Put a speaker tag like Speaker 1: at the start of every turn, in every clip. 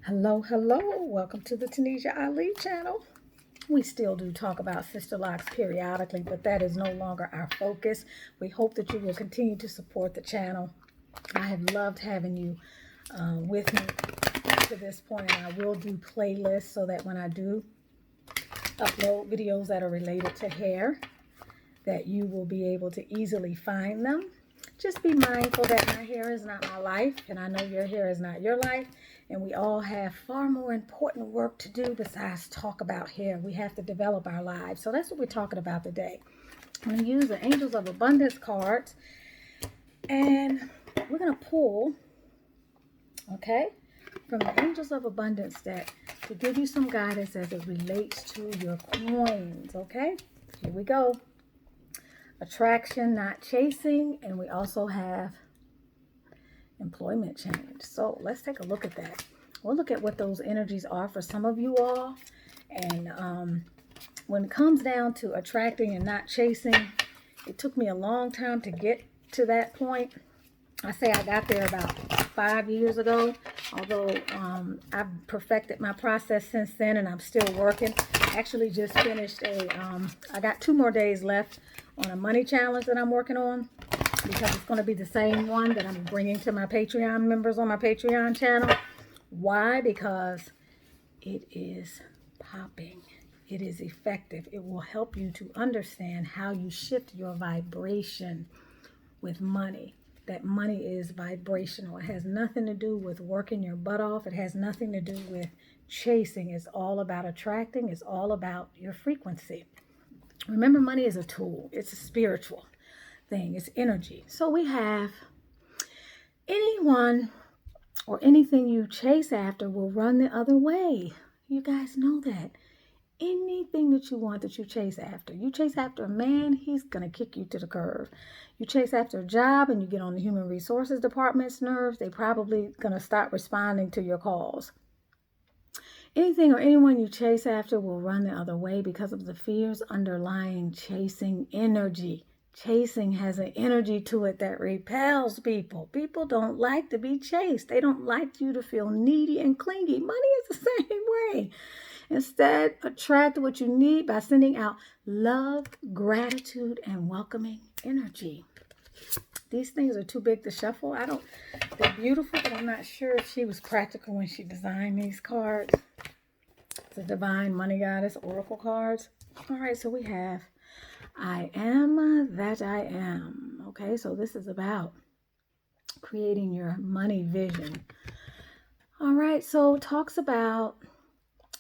Speaker 1: Hello, hello. Welcome to the Tanisha Ali channel. We still do talk about Sisterlocks periodically, but that is no longer our focus. We hope that you will continue to support the channel. I have loved having you with me to this point, and I will do playlists so that when I do upload videos that are related to hair, that you will be able to easily find them. Just be mindful that my hair is not my life, and I know your hair is not your life, and we all have far more important work to do besides talk about hair. We have to develop our lives. So that's what we're talking about today. I'm going to use the Angels of Abundance cards, and we're going to pull, okay, from the Angels of Abundance deck to give you some guidance as it relates to your coins, okay? Here we go. Attraction, not chasing, and we also have employment change. So let's take a look at that. We'll look at what those energies are for some of you all. And when it comes down to attracting and not chasing, it took me a long time to get to that point. I say I got there about 5 years ago, although I've perfected my process since then, and I'm still working. Actually just finished I got 2 more days left on a money challenge that I'm working on, because it's going to be the same one that I'm bringing to my Patreon members on my Patreon channel. Why? Because it is popping. It is effective. It will help you to understand how you shift your vibration with money. That money is vibrational. It has nothing to do with working your butt off. It has nothing to do with chasing. It's all about attracting. It's all about your frequency. Remember, money is a tool. It's a spiritual thing. It's energy. So we have anyone or anything you chase after will run the other way. You guys know that. Anything that you want that you chase after a man, he's going to kick you to the curb. You chase after a job and you get on the human resources department's nerves, they probably going to stop responding to your calls. Anything or anyone you chase after will run the other way because of the fears underlying chasing energy. Chasing has an energy to it that repels people. People don't like to be chased. They don't like you to feel needy and clingy. Money is the same way. Instead, attract what you need by sending out love, gratitude, and welcoming energy. These things are too big to shuffle. They're beautiful, but I'm not sure if she was practical when she designed these cards. The Divine Money Goddess Oracle cards. All right, so we have I am that I am. Okay, so this is about creating your money vision. All right, so it talks about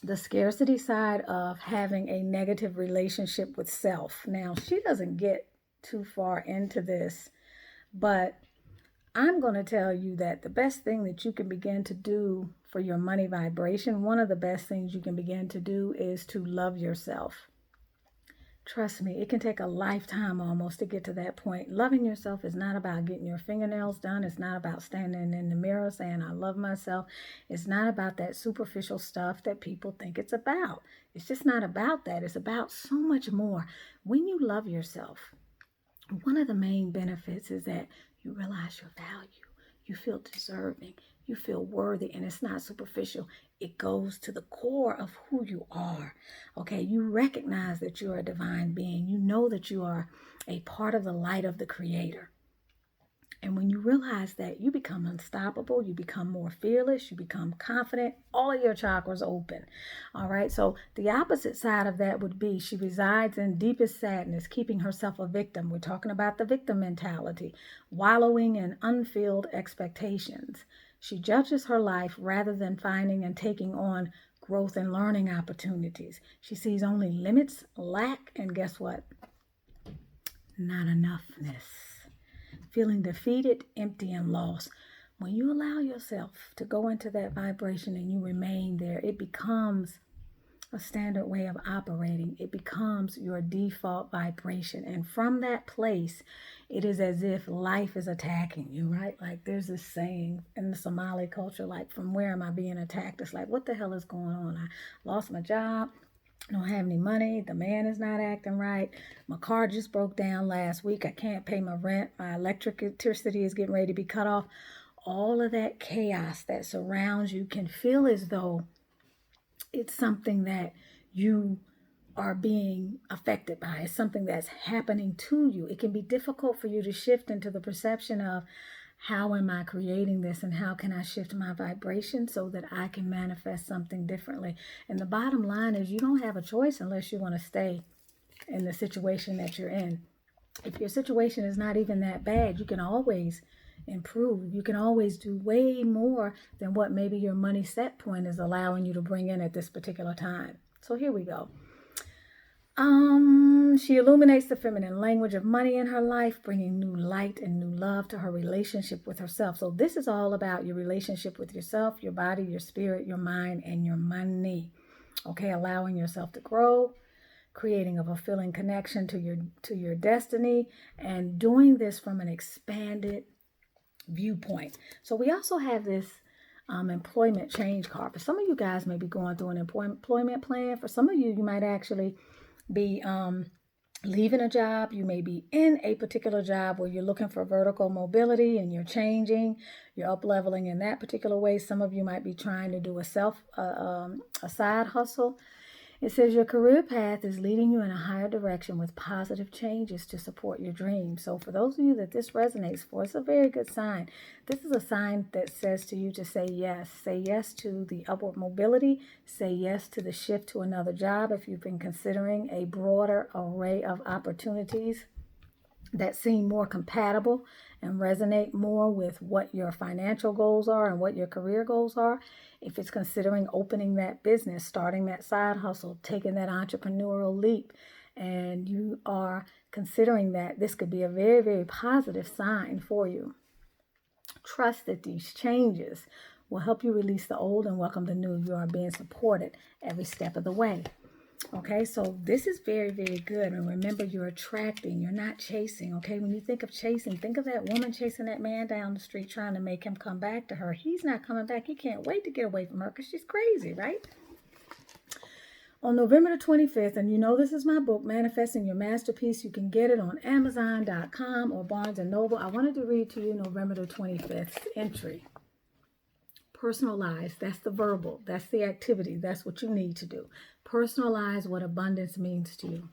Speaker 1: the scarcity side of having a negative relationship with self. Now, she doesn't get too far into this, but I'm going to tell you that the best thing that you can begin to do for your money vibration, one of the best things you can begin to do is to love yourself. Trust me, it can take a lifetime almost to get to that point. Loving yourself is not about getting your fingernails done. It's not about standing in the mirror saying, I love myself. It's not about that superficial stuff that people think it's about. It's just not about that. It's about so much more. When you love yourself, one of the main benefits is that you realize your value. You feel deserving. You feel worthy, and it's not superficial. It goes to the core of who you are. Okay, you recognize that you're a divine being. You know that you are a part of the light of the Creator. And when you realize that, you become unstoppable, you become more fearless, you become confident, all of your chakras open. All right, so the opposite side of that would be she resides in deepest sadness, keeping herself a victim. We're talking about the victim mentality, wallowing in unfulfilled expectations. She judges her life rather than finding and taking on growth and learning opportunities. She sees only limits, lack, and guess what? Not enoughness. Feeling defeated, empty, and lost. When you allow yourself to go into that vibration and you remain there, it becomes a standard way of operating. It becomes your default vibration. And from that place, it is as if life is attacking you, right? Like there's this saying in the Somali culture, like, from where am I being attacked? It's like, what the hell is going on? I lost my job. I don't have any money. The man is not acting right. My car just broke down last week. I can't pay my rent. My electricity is getting ready to be cut off. all of that chaos that surrounds you can feel as though it's something that you are being affected by. It's something that's happening to you. It can be difficult for you to shift into the perception of, how am I creating this, and how can I shift my vibration so that I can manifest something differently? And the bottom line is, you don't have a choice unless you want to stay in the situation that you're in. If your situation is not even that bad, you can always improve. You can always do way more than what maybe your money set point is allowing you to bring in at this particular time. So here we go. She illuminates the feminine language of money in her life, bringing new light and new love to her relationship with herself. So this is all about your relationship with yourself, your body, your spirit, your mind, and your money. Okay, allowing yourself to grow, creating a fulfilling connection to your destiny, and doing this from an expanded viewpoint. So we also have this employment change card. For some of you guys may be going through an employment plan. For some of you, you might actually be leaving a job. You may be in a particular job where you're looking for vertical mobility and you're changing, you're up leveling in that particular way. Some of you might be trying to do a side hustle. It says your career path is leading you in a higher direction with positive changes to support your dreams. So for those of you that this resonates for, it's a very good sign. This is a sign that says to you to say yes. Say yes to the upward mobility. Say yes to the shift to another job if you've been considering a broader array of opportunities that seem more compatible and resonate more with what your financial goals are and what your career goals are. If it's considering opening that business, starting that side hustle, taking that entrepreneurial leap, and you are considering that, this could be a very, very positive sign for you. Trust that these changes will help you release the old and welcome the new. You are being supported every step of the way. Okay, so this is very, very good. And remember, you're attracting, you're not chasing. Okay, when you think of chasing, think of that woman chasing that man down the street trying to make him come back to her. He's not coming back. He can't wait to get away from her because she's crazy, right? On November the 25th, and you know this is my book, Manifesting Your Masterpiece. You can get it on Amazon.com or Barnes & Noble. I wanted to read to you November the 25th entry. Personalize, that's the verbal, that's the activity, that's what you need to do. Personalize what abundance means to you.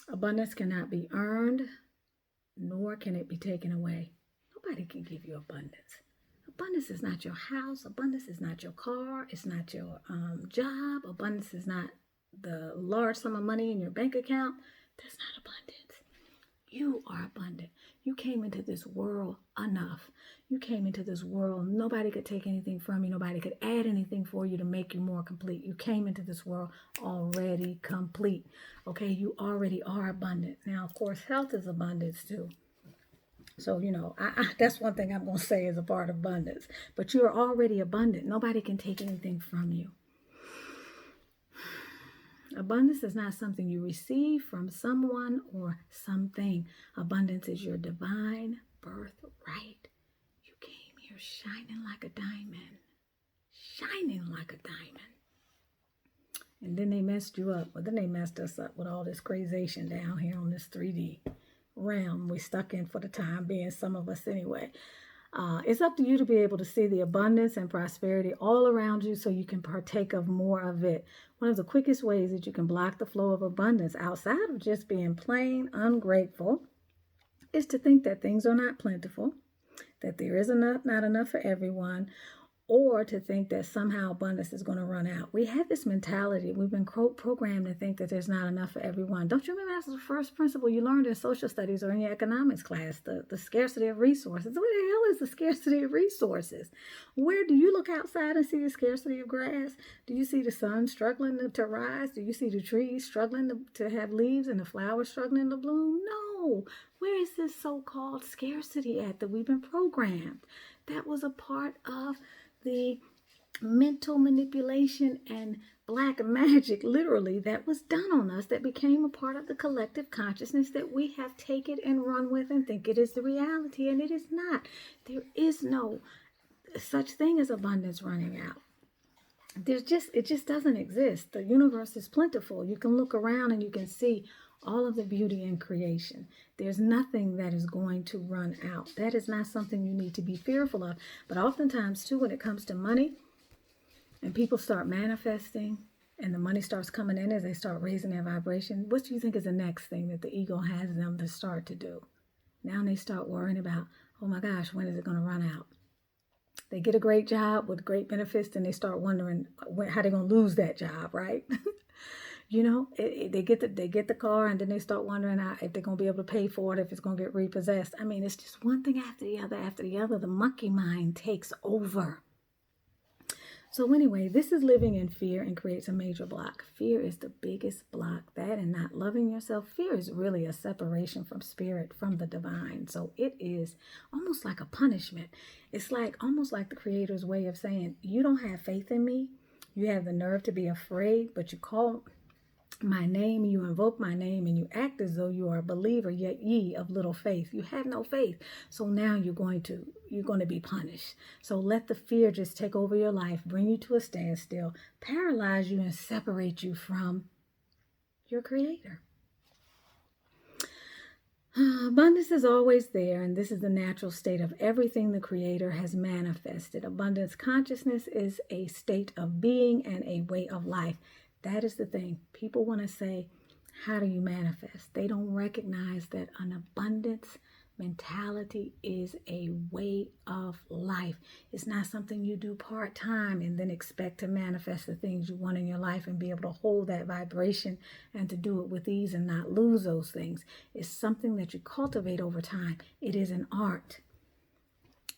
Speaker 1: Abundance cannot be earned, nor can it be taken away. Nobody can give you abundance. Abundance is not your house. Abundance is not your car. It's not your job. Abundance is not the large sum of money in your bank account. That's not abundance. You are abundant. You came into this world enough. You came into this world. Nobody could take anything from you. Nobody could add anything for you to make you more complete. You came into this world already complete. Okay, you already are abundant. Now, of course, health is abundance too. So, you know, that's one thing I'm going to say is a part of abundance. But you're already abundant. Nobody can take anything from you. Abundance is not something you receive from someone or something. Abundance is your divine birthright. You came here shining like a diamond. Shining like a diamond. And then they messed you up. Well, then they messed us up with all this crazation down here on this 3D realm we stuck in for the time being, some of us anyway. It's up to you to be able to see the abundance and prosperity all around you so you can partake of more of it. One of the quickest ways that you can block the flow of abundance outside of just being plain ungrateful is to think that things are not plentiful, that there is not enough for everyone, or to think that somehow abundance is going to run out. We have this mentality. We've been programmed to think that there's not enough for everyone. Don't you remember that's the first principle you learned in social studies or in your economics class, the scarcity of resources? What the hell is the scarcity of resources? Where do you look outside and see the scarcity of grass? Do you see the sun struggling to rise? Do you see the trees struggling to have leaves and the flowers struggling to bloom? No. Where is this so-called scarcity at that we've been programmed? That was a part of the mental manipulation and black magic, literally, that was done on us, that became a part of the collective consciousness that we have taken and run with and think it is the reality, and it is not. There is no such thing as abundance running out. it just doesn't exist. The universe is plentiful. You can look around and you can see all of the beauty in creation. There's nothing that is going to run out. That is not something you need to be fearful of. But oftentimes too, when it comes to money and people start manifesting and the money starts coming in as they start raising their vibration, what do you think is the next thing that the ego has them to start to do? Now they start worrying about, oh my gosh, when is it going to run out? They get a great job with great benefits, and they start wondering how they're going to lose that job, right? You know, they get the car, and then they start wondering if they're going to be able to pay for it, if it's going to get repossessed. I mean, it's just one thing after the other, after the other. The monkey mind takes over. So anyway, this is living in fear and creates a major block. Fear is the biggest block. That and not loving yourself. Fear is really a separation from spirit, from the divine. So it is almost like a punishment. It's like almost like the Creator's way of saying, you don't have faith in me. You have the nerve to be afraid, but you call my name, you invoke my name, and you act as though you are a believer, yet ye of little faith. You have no faith. So now you're going to be punished. So let the fear just take over your life, bring you to a standstill, paralyze you, and separate you from your Creator. Abundance is always there, and this is the natural state of everything the Creator has manifested. Abundance consciousness is a state of being and a way of life. That is the thing. People want to say, how do you manifest? They don't recognize that an abundance mentality is a way of life. It's not something you do part-time and then expect to manifest the things you want in your life and be able to hold that vibration and to do it with ease and not lose those things. It's something that you cultivate over time. It is an art.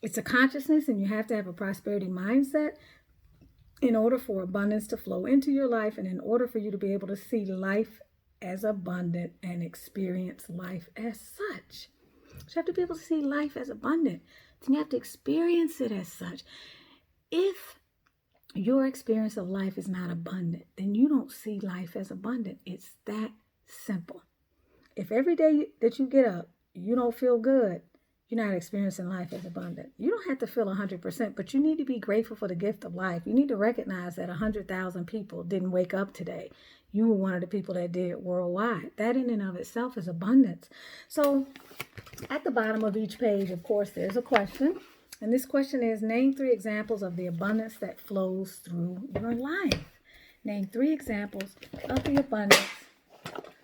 Speaker 1: It's a consciousness, and you have to have a prosperity mindset in order for abundance to flow into your life, and in order for you to be able to see life as abundant and experience life as such. So you have to be able to see life as abundant. Then you have to experience it as such. If your experience of life is not abundant, then you don't see life as abundant. It's that simple. If every day that you get up, you don't feel good, you're not experiencing life as abundant. You don't have to feel 100%, but you need to be grateful for the gift of life. You need to recognize that 100,000 people didn't wake up today. You were one of the people that did worldwide. That in and of itself is abundance. So at the bottom of each page, of course, there's a question. And this question is, name 3 examples of the abundance that flows through your life. Name 3 examples of the abundance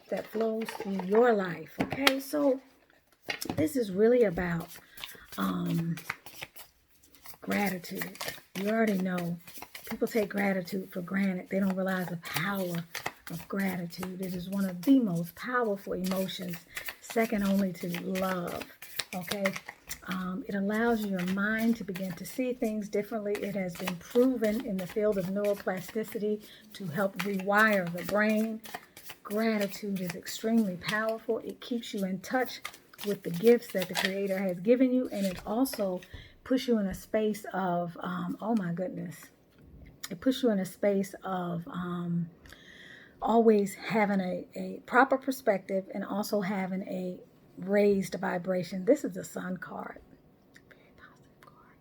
Speaker 1: that flows through your life. Okay, so this is really about gratitude. You already know people take gratitude for granted. They don't realize the power of gratitude. It is one of the most powerful emotions, second only to love. Okay, it allows your mind to begin to see things differently. It has been proven in the field of neuroplasticity to help rewire the brain. Gratitude is extremely powerful. It keeps you in touch with the gifts that the Creator has given you, and it also puts you in a space of oh my goodness, it puts you in a space of always having a proper perspective and also having a raised vibration. This is the Sun card. Very positive card.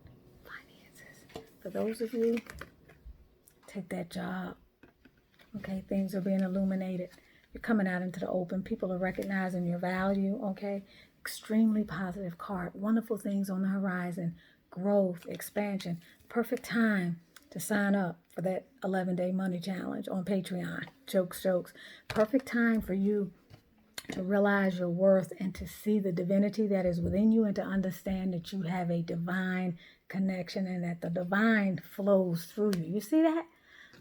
Speaker 1: Finances. For those of you, take that job. Okay, things are being illuminated. You're coming out into the open. People are recognizing your value, okay? Extremely positive card. Wonderful things on the horizon. Growth, expansion. Perfect time to sign up for that 11-day money challenge on Patreon. Jokes. Perfect time for you to realize your worth and to see the divinity that is within you and to understand that you have a divine connection and that the divine flows through you. You see that?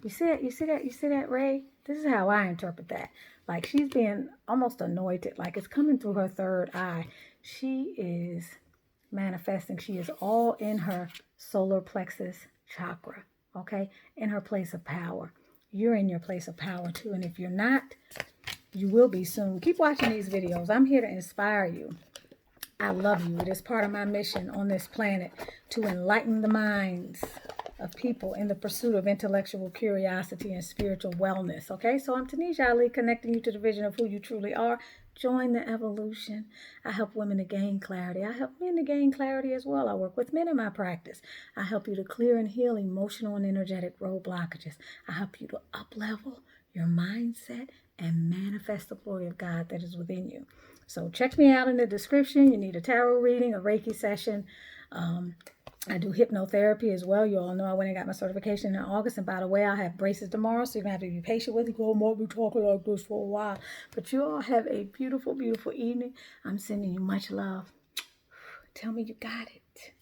Speaker 1: You see that, Ray? This is how I interpret that. Like she's being almost anointed, like it's coming through her third eye. She is manifesting. She is all in her solar plexus chakra, okay? In her place of power. You're in your place of power too. And if you're not, you will be soon. Keep watching these videos. I'm here to inspire you. I love you. It is part of my mission on this planet to enlighten the minds of people in the pursuit of intellectual curiosity and spiritual wellness. Okay, so I'm Tanisha Ali, connecting you to the vision of who you truly are. Join the evolution. I help women to gain clarity. I help men to gain clarity as well. I work with men in my practice. I help you to clear and heal emotional and energetic road blockages. I help you to up-level your mindset and manifest the glory of God that is within you. So check me out in the description. You need a tarot reading, a Reiki session. I do hypnotherapy as well. You all know I went and got my certification in August. And by the way, I have braces tomorrow, so you're going to have to be patient with me. I might be talking like this for a while. But you all have a beautiful, beautiful evening. I'm sending you much love. Tell me you got it.